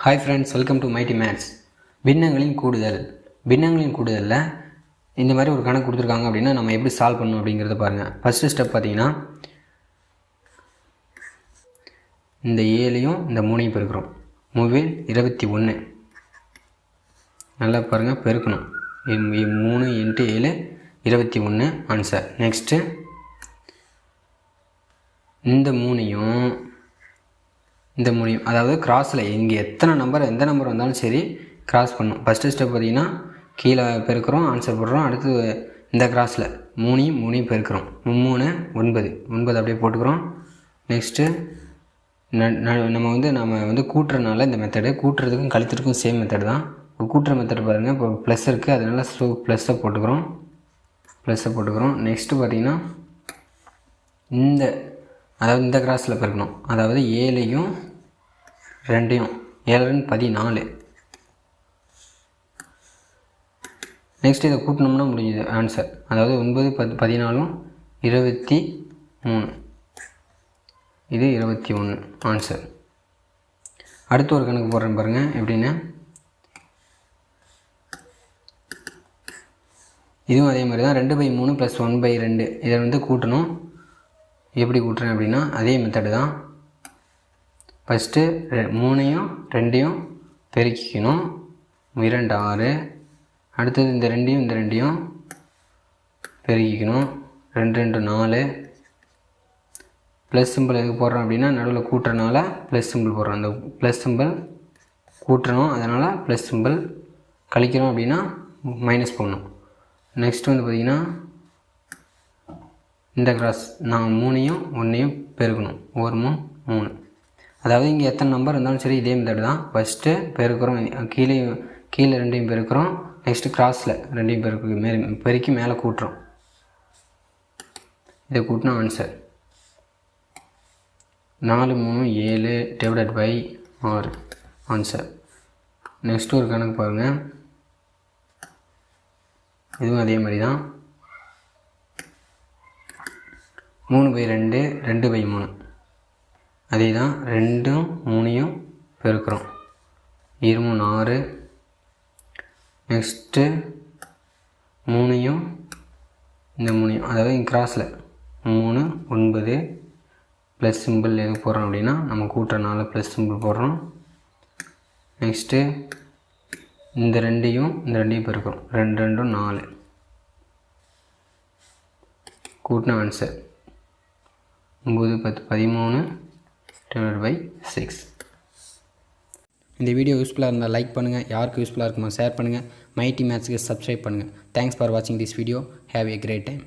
Hi friends, welcome to Mighty Maths. பின்னங்களின் கூடுதலில் இந்த மாதிரி ஒரு கணக்கு கொடுத்துருக்காங்க அப்படின்னா நம்ம எப்படி சால்வ் பண்ணணும் அப்படிங்கிறத பாருங்கள். ஃபஸ்ட்டு ஸ்டெப் பார்த்தீங்கன்னா இந்த 7ஐயும் இந்த 3ஐயும் பெருக்கிறோம். 21. நல்லா பாருங்கள், பெருக்கணும். 3 × 7 21 ஆன்சர். நெக்ஸ்ட்டு இந்த 3ஐயும் அதாவது கிராஸில் இங்கே எந்த நம்பர் வந்தாலும் சரி கிராஸ் பண்ணும். ஃபஸ்ட்டு ஸ்டெப் பார்த்திங்கன்னா கீழே பெருக்கிறோம், ஆன்சர் போடுறோம். அடுத்து இந்த கிராஸில் 3ஐயும் பெருக்கிறோம். 3 9 அப்படியே போட்டுக்கிறோம். நெக்ஸ்ட்டு நம்ம வந்து கூட்டுறதுனால இந்த மெத்தடு, கூட்டுறதுக்கும் கழித்துறதுக்கும் சேம் மெத்தடு தான். கூட்டுற மெத்தட் பாருங்கள். இப்போ ப்ளஸ் இருக்குது, அதனால் ப்ளஸ்ஸை போட்டுக்கிறோம். நெக்ஸ்ட்டு பார்த்திங்கன்னா இந்த கிராஸில் பெருக்கணும். அதாவது 7ஐயும் 2ஐயும் 7 14. நெக்ஸ்ட் இதை கூட்டினோம்னா முடியுது ஆன்சர். அதாவது 9 10 14 23. இது 21 ஆன்சர். அடுத்து ஒரு கணக்கு போடுறேன் பாருங்கள் எப்படின்னு. இதுவும் அதே மாதிரி தான். 2/3 + 1/2 இதை வந்து கூட்டணும். எப்படி கூட்டுறேன் அப்படின்னா அதே மெத்தடு தான். ஃபஸ்ட்டு 3ஐயும் 2ஐயும் பெருக்கிக்கணும். 2 6. அடுத்தது இந்த 2ஐயும் பெருக்கிக்கணும். 2 2 4. ப்ளஸ் சிம்பிள் எதுக்கு போடுறோம் அப்படின்னா நடுவில் கூட்டுறனால ப்ளஸ் சிம்பிள் போடுறோம். அந்த ப்ளஸ் சிம்பிள் கூட்டுறோம், அதனால் ப்ளஸ் சிம்பிள். கழிக்கிறோம் அப்படின்னா மைனஸ் போடணும். நெக்ஸ்ட் வந்து பார்த்திங்கன்னா இந்த கிராஸ் நான் 3ஐயும் 1ஐயும் பெருக்கணும். 1 3. அதாவது இங்கே எத்தனை நம்பர் இருந்தாலும் சரி இதே மெத்தட் தான். ஃபஸ்ட்டு பெருக்கிறோம், கீழே 2ஐயும் பெருக்கிறோம். நெக்ஸ்ட்டு கிராஸில் 2ஐயும் பெருக்கி மேலே கூட்டுறோம். இதை கூட்டினா ஆன்சர் 4 3 7 ÷ 6 ஆன்சர். நெக்ஸ்ட்டு ஒரு கணக்கு பாருங்கள். இதுவும் அதே மாதிரி தான். 3/2 2/3. அதே தான். 2ம் 3ஐயும் பெருக்கிறோம். 2 6. நெக்ஸ்ட்டு 3ஐயும் இந்த 3ஐயும், அதாவது கிராஸில் 3 9. ப்ளஸ் சிம்பிள் எது போடுறோம் அப்படின்னா நம்ம கூட்டுறனால ப்ளஸ் சிம்பிள் போடுறோம். நெக்ஸ்ட்டு இந்த 2ஐயும் பெருக்கிறோம். 2 2 4. கூட்டின ஆன்சர் 9 10 13 ÷ 6. இந்த வீடியோ யூஸ்ஃபுல்லாக இருந்தால் லைக் பண்ணுங்கள். யாருக்கு யூஸ்ஃபுல்லாக இருக்குமோ ஷேர் பண்ணுங்கள். மைட்டி மேத்ஸ்க்கு சப்ஸ்கிரைப் பண்ணுங்கள். தேங்க்ஸ் ஃபார் வாட்சிங் this video. Have a great time.